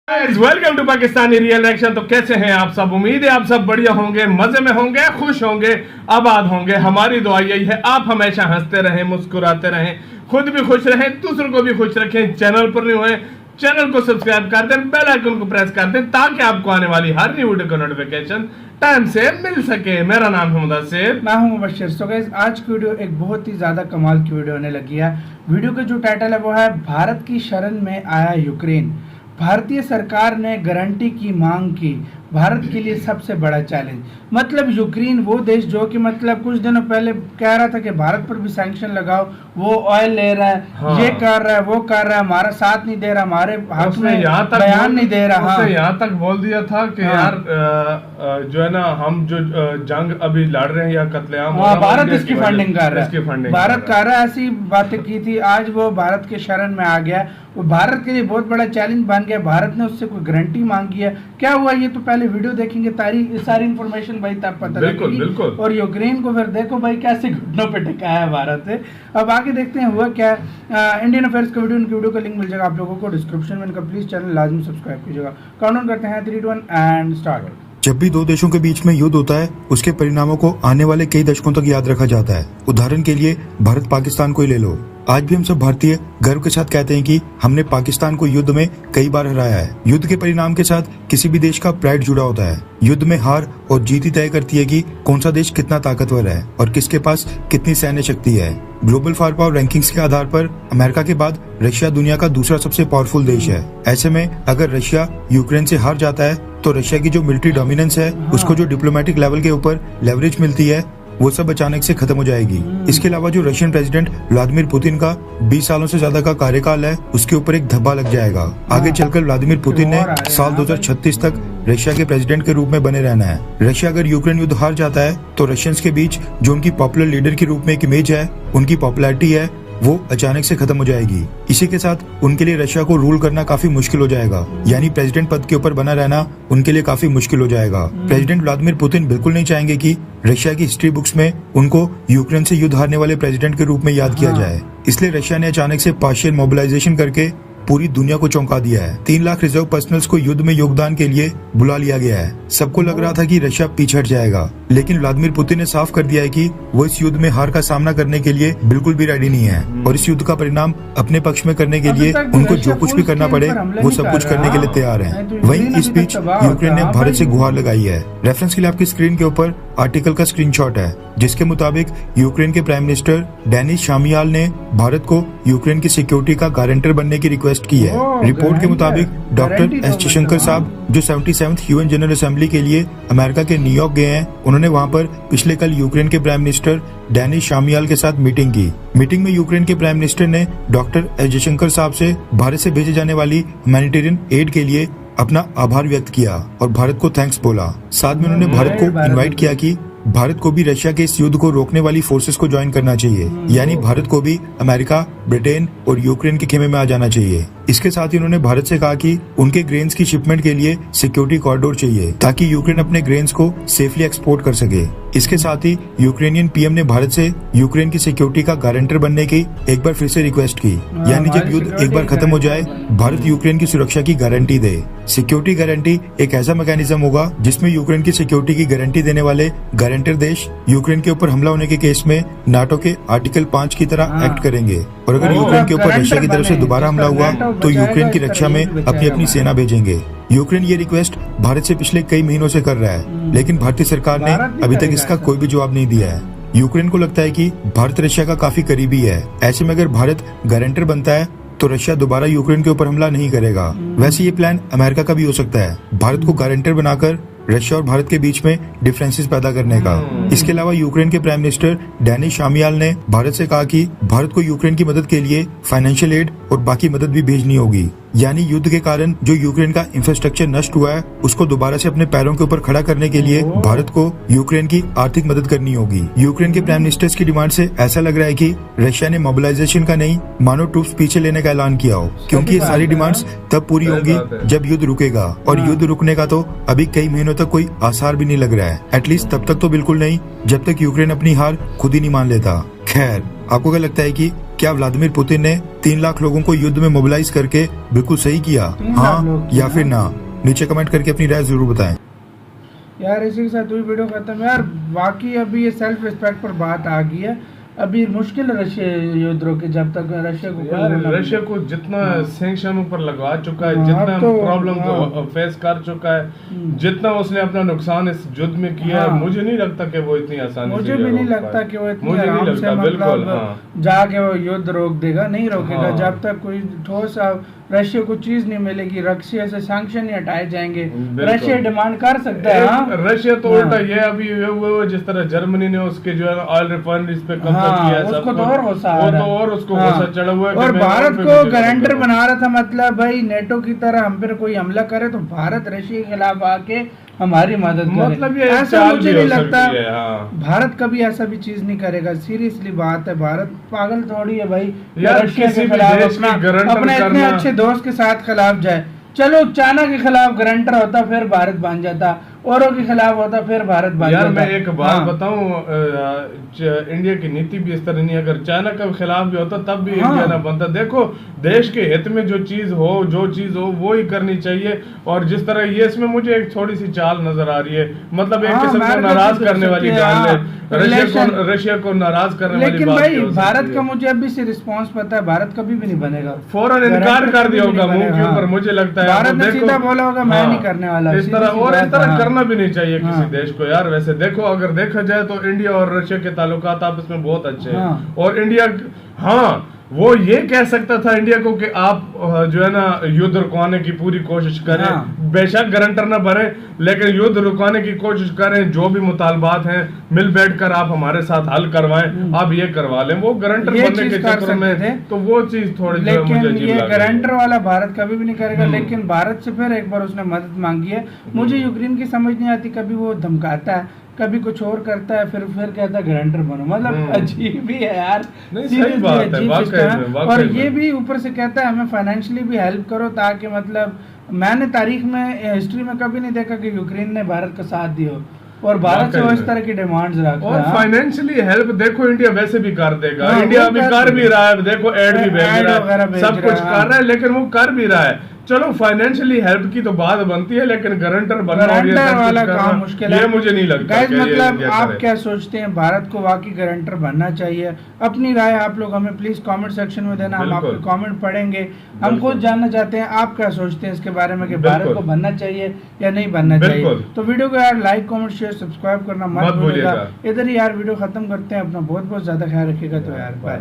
Welcome to Pakistani real action. तो कैसे हैं आप सब? उम्मीद है आप सब बढ़िया होंगे, मजे में होंगे, खुश होंगे, आबाद होंगे। हमारी दुआ यही है आप हमेशा हंसते रहें, मुस्कुराते रहें, खुद भी खुश रहें, दूसरों को भी खुश रखें। चैनल पर नहीं हुए चैनल को सब्सक्राइब कर दें, बेल आइकन को प्रेस कर दें ताकि आपको आने वाली हर न्यू वीडियो का नोटिफिकेशन टाइम से मिल सके। मेरा नाम है मुदस्सिर, मैं हूं मुबश्शिर। सो गाइस, आज की वीडियो एक बहुत ही ज्यादा कमाल की वीडियो होने लगी है। वीडियो का जो टाइटल है वो है भारत की शरण में आया यूक्रेन। भारतीय सरकार ने गारंटी की मांग की, भारत के लिए सबसे बड़ा चैलेंज। मतलब यूक्रेन वो देश जो कि मतलब कुछ दिनों पहले कह रहा था कि भारत पर भी सैंक्शन लगाओ, वो ऑयल ले रहा है, हाँ। ये कर रहा है, वो कर रहा है, हमारा साथ नहीं दे रहा, हमारे हक में बयान नहीं दे रहा। उसने यहाँ तक बोल दिया था कि यार जो है ना, हम जो जंग अभी लड़ रहे हैं या कत्लेआम, भारत इसकी फंडिंग कर रहा है, भारत कर रहा है। ऐसी बातें की थी। आज वो भारत के शरण में आ गया। वो भारत के लिए बहुत बड़ा चैलेंज बन गया। भारत ने उससे कोई गारंटी मांगी है। क्या हुआ ये तो पहले वीडियो देखेंगे, सारी इन्फॉर्मेशन भाई तब पता लगेगी। और यूक्रेन को फिर देखो भाई कैसे घुटनों पे टिकाया है भारत से। अब आगे देखते हैं हुआ क्या। इंडियन अफेयर्स का वीडियो, उनकी वीडियो का लिंक मिल जाएगा आप लोगों को डिस्क्रिप्शन में। इनका प्लीज चैनल लाजमी सब्सक्राइब कीजिएगा। काउंटडाउन करते हैं 3, 2, 1 एंड स्टार्ट। जब भी दो देशों के बीच में युद्ध होता है, उसके परिणामों को आने वाले कई दशकों तक याद रखा जाता है। उदाहरण के लिए भारत पाकिस्तान को ही ले लो। आज भी हम सब भारतीय गर्व के साथ कहते हैं कि हमने पाकिस्तान को युद्ध में कई बार हराया है। युद्ध के परिणाम के साथ किसी भी देश का प्राइड जुड़ा होता है। युद्ध में हार और जीत ही तय करती है कि कौन सा देश कितना ताकतवर है और किसके पास कितनी सैन्य शक्ति है। ग्लोबल फायर पावर रैंकिंग्स के आधार पर अमेरिका के बाद रशिया दुनिया का दूसरा सबसे पावरफुल देश है। ऐसे में अगर रशिया यूक्रेन से हार जाता है तो रशिया की जो मिलिट्री डोमिनेंस है, उसको जो डिप्लोमेटिक लेवल के ऊपर लेवरेज मिलती है, वो सब अचानक से खत्म हो जाएगी। इसके अलावा जो रशियन प्रेसिडेंट व्लादिमीर पुतिन का 20 सालों से ज्यादा का कार्यकाल है, उसके ऊपर एक धब्बा लग जाएगा। आगे चलकर व्लादिमीर पुतिन ने साल 2036 तक रशिया के प्रेसिडेंट के रूप में बने रहना है। रशिया अगर यूक्रेन युद्ध हार जाता है तो रशियंस के बीच जो उनकी पॉपुलर लीडर के रूप में एक इमेज है, उनकी पॉपुलैरिटी है, वो अचानक से खत्म हो जाएगी। इसी के साथ उनके लिए रशिया को रूल करना काफी मुश्किल हो जाएगा। यानी प्रेसिडेंट पद के ऊपर बना रहना उनके लिए काफी मुश्किल हो जाएगा। प्रेसिडेंट व्लादिमीर पुतिन बिल्कुल नहीं चाहेंगे कि रशिया की हिस्ट्री बुक्स में उनको यूक्रेन से युद्ध हारने वाले प्रेसिडेंट के रूप में याद किया जाए। इसलिए रशिया ने अचानक से पार्शियल मोबिलाइजेशन करके पूरी दुनिया को चौंका दिया है। 3 लाख रिजर्व पर्सनल्स को युद्ध में योगदान के लिए बुला लिया गया है। सबको लग रहा था कि रशिया पीछे हट जाएगा, लेकिन व्लादिमीर पुतिन ने साफ कर दिया है कि वो इस युद्ध में हार का सामना करने के लिए बिल्कुल भी रेडी नहीं है और इस युद्ध का परिणाम अपने पक्ष में करने के लिए उनको जो कुछ भी करना पड़े वो सब कुछ करने के लिए तैयार है। वहीं इस बीच यूक्रेन ने भारत से गुहार लगाई है। रेफरेंस के लिए आपकी स्क्रीन के ऊपर आर्टिकल का स्क्रीनशॉट है, जिसके मुताबिक यूक्रेन के प्राइम मिनिस्टर डेनिस शामियाल ने भारत को यूक्रेन की सिक्योरिटी का गारंटर बनने की रिक्वेस्ट की है। रिपोर्ट के मुताबिक डॉक्टर एस जयशंकर साहब, जो 77th यूएन जनरल असेंबली के लिए अमेरिका के न्यूयॉर्क गए हैं, उन्होंने वहां पर पिछले कल यूक्रेन के प्राइम मिनिस्टर डेनिस शामियाल के साथ मीटिंग की। मीटिंग में यूक्रेन के प्राइम मिनिस्टर ने डॉक्टर एस जयशंकर साहब से भारत से भेजे जाने वाली ह्यूमैनिटेरियन एड के लिए अपना आभार व्यक्त किया और भारत को थैंक्स बोला। साथ में उन्होंने भारत को इनवाइट किया कि भारत को भी रशिया के इस युद्ध को रोकने वाली फोर्सेस को ज्वाइन करना चाहिए। यानी भारत को भी अमेरिका, ब्रिटेन और यूक्रेन के खेमे में आ जाना चाहिए। इसके साथ ही उन्होंने भारत से कहा कि उनके ग्रेन्स की शिपमेंट के लिए सिक्योरिटी कॉरिडोर चाहिए ताकि यूक्रेन अपने ग्रेन्स को सेफली एक्सपोर्ट कर सके। इसके साथ ही यूक्रेनियन पीएम ने भारत से यूक्रेन की सिक्योरिटी का गारंटर बनने की एक बार फिर से रिक्वेस्ट की। यानी जब युद्ध एक बार खत्म हो जाए, भारत यूक्रेन की सुरक्षा की गारंटी दे। सिक्योरिटी गारंटी एक ऐसा मैकेनिज्म होगा जिसमें यूक्रेन की सिक्योरिटी की गारंटी देने वाले गारंटर देश यूक्रेन के ऊपर हमला होने के केस में नाटो के आर्टिकल 5 की तरह एक्ट करेंगे और अगर यूक्रेन के ऊपर रशिया की तरफ से दोबारा हमला हुआ तो यूक्रेन की रक्षा में अपनी अपनी सेना भेजेंगे। यूक्रेन ये रिक्वेस्ट भारत से पिछले कई महीनों से कर रहा है, लेकिन भारतीय सरकार ने अभी तक इसका कोई भी जवाब नहीं दिया है। यूक्रेन को लगता है कि भारत रशिया का काफी करीबी है। ऐसे में अगर भारत गारंटर बनता है तो रशिया दोबारा यूक्रेन के ऊपर हमला नहीं करेगा। वैसे ये प्लान अमेरिका का भी हो सकता है, भारत को गारंटर बनाकर रशिया और भारत के बीच में डिफरेंसेस पैदा करने का। इसके अलावा यूक्रेन के प्राइम मिनिस्टर डेनिस शामियाल ने भारत से कहा कि भारत को यूक्रेन की मदद के लिए फाइनेंशियल एड और बाकी मदद भी भेजनी होगी। यानी युद्ध के कारण जो यूक्रेन का इंफ्रास्ट्रक्चर नष्ट हुआ है, उसको दोबारा से अपने पैरों के ऊपर खड़ा करने के लिए भारत को यूक्रेन की आर्थिक मदद करनी होगी। यूक्रेन के प्राइम मिनिस्टर्स की डिमांड से ऐसा लग रहा है कि रशिया ने मोबिलाइजेशन का नहीं, मानो ट्रूप्स पीछे लेने का ऐलान किया हो, क्योंकि ये सारी डिमांड्स तब पूरी होंगी जब युद्ध रुकेगा और युद्ध रुकने का तो अभी कई महीनों तक कोई आसार भी नहीं लग रहा है। एटलीस्ट तब तक तो बिल्कुल नहीं जब तक यूक्रेन अपनी हार खुद ही नहीं मान लेता। खैर, आपको क्या लगता है कि क्या व्लादिमीर पुतिन ने 3 लाख लोगों को युद्ध में मोबिलाइज करके बिल्कुल सही किया? 3 लाख हाँ लोग या फिर ना? नीचे कमेंट करके अपनी राय जरूर बताएं। यार इसी के साथ हुई वीडियो खत्म। यार वाकई अभी ये सेल्फ रिस्पेक्ट पर बात आ गई है। अभी मुश्किल है रशिया युद्ध रोके जब तक रशिया को यार रशिया को जितना सैंक्शन ऊपर लगवा चुका है, हाँ, जितना तो प्रॉब्लम हाँ। फेस कर चुका है, जितना उसने अपना नुकसान इस युद्ध में किया है, हाँ। मुझे नहीं लगता कि वो इतनी आसानी मुझे से भी ये नहीं रोक लगता पाए। कि वो इतनी मुझे नहीं आराम से लगता, बिल्कुल, मतलब हाँ। जाके वो युद्ध रोक देगा, नहीं रोकेगा। हाँ। जब तक कोई ठोस रशिया को चीज नहीं मिलेगी, रशिया से सैंक्शन नहीं हटाए जाएंगे, बिल्कुल। रशिया डिमांड कर सकता है। हाँ? रशिया तो हाँ। उल्टा ये अभी वो जिस तरह जर्मनी ने उसके जो है ऑयल रिफाइनरीज पे कब्जा हाँ, किया है, सब उसको तो कुछ, और गुस्सा आ वो रहा तो है। और उसको हाँ। गुस्सा चढ़ा हुआ है कि और मैं भारत और पे को मुझे गारंटर करूँ। बना रहा था, मतलब भाई नेटो की तरह हम पर कोई हमला करे तो भारत रशिया के खिलाफ आके हमारी मदद करे। मतलब ये ऐसा चाल मुझे भी नहीं हो लगता सकती है, हाँ। भारत कभी ऐसा भी चीज नहीं करेगा। सीरियसली बात है, भारत पागल थोड़ी है भाई यार, रशिया किसी के भी खिलाफ देश की अपना गारंटर अपने इतने करना- अच्छे दोस्त के साथ खिलाफ जाए। चलो चाइना के खिलाफ गारंटर होता फिर भारत बन जाता, औरों के खिलाफ होता फिर भारत बन यार जाता। मैं एक बात हाँ। बताऊं, इंडिया की नीति भी इस तरह नहीं है। अगर चाइना का खिलाफ भी होता तब भी हाँ। इंडिया ना बनता। देखो, देश के हित में जो चीज हो वो ही करनी चाहिए। और जिस तरह ये इसमें मुझे एक थोड़ी सी चाल नजर आ रही है, मतलब एक हाँ, किस्म का अमेरिका नाराज की करने वाली तरफ से, चाल है। हाँ, relation- रशिया को नाराज करने वाली लेकिन बात भाई हो सकती भारत है। का मुझे अभी से रिस्पांस पता है, भारत कभी भी नहीं बनेगा। फौरन इनकार गारंटर कर कभी दिया भी होगा नहीं मुंह के बनेगा, ऊपर, हाँ। मुझे लगता है। भारत अब ने देखो- सीधा बोला होगा, मैं हाँ, नहीं करने वाला। इस सीधी तरह सी और बात इस तरह है, करना भी नहीं चाहिए हाँ। किसी देश को यार। वैसे देखो, अगर देखा जाए तो इंडिया और रशिया के ताल्लुकात आपस में बहुत अच्छे हैं। हाँ। और इंडिया, हाँ, वो ये कह सकता था इंडिया को कि आप जो है ना युद्ध रुकवाने की पूरी कोशिश करें। हाँ। बेशक गारंटर ना बने, लेकिन युद्ध रुकवाने की कोशिश करें। जो भी मुतालबात हैं मिल बैठकर आप हमारे साथ हल करवाएं। आप ये करवा लें। वो गारंटर ये बनने चीज के कर चक्कर में सकते थे। तो वो चीज थोड़ी जो है मुझे लेकिन अजीब ये लग रही है। गारंटर वाला भारत कभी भी नहीं करेगा। लेकिन भारत से फिर एक बार उसने मदद मांगी है। मुझे यूक्रेन की समझ नहीं आती, कभी वो धमकाता है, कभी कुछ और करता है, फिर कहता है गारंटर बनो। मतलब अजीब ही है यार, नहीं, सही Seriously बात है, अजीब वाकई system है। में, वाकई और में। ये भी ऊपर से कहता है हमें फाइनेंशियली भी हेल्प करो, ताकि मतलब मैंने तारीख में हिस्ट्री में कभी नहीं देखा कि यूक्रेन ने भारत का साथ दिया हो। और भारत से वो वाकई इस में। तरह की डिमांड्स रखता और है। फाइनेंशियली हेल्प देखो इंडिया वैसे भी कर देगा। हाँ, इंडिया वो अभी कर कर भी देगा। रहा है, देखो एड भी भेज ऐड वगैरह रहा है, भेज सब रहा कुछ है, कर हाँ। रहा है, लेकिन वो कर भी रहा है। चलो, फाइनेंशियली हेल्प की तो बात बनती है, लेकिन गारंटर बनना और ये सब गारंटर कुछ वाला करना, काम मुश्किल है। ये मुझे नहीं लगता गाइस कि ये मतलब इंडिया आप करे। क्या सोचते हैं, भारत को वाकई गारंटर बनना चाहिए? अपनी राय आप लोग हमें प्लीज कमेंट सेक्शन में देना, हम बिल्कुल। आपके कमेंट पढ़ेंगे। हम बिल्कुल। खुद जानना चाहते हैं आप क्या सोचते हैं इसके बारे में कि भारत बिल्कुल। को बनना चाहिए या नहीं बनना चाहिए। बिल्कुल। तो वीडियो को यार लाइक कमेंट शेयर सब्सक्राइब करना मत मत भूलिएगा। भूलिएगा। इधर ही यार वीडियो खत्म करते हैं। अपना बहुत बहुत ज्यादा ख्याल रखिएगा। तो यार बाय।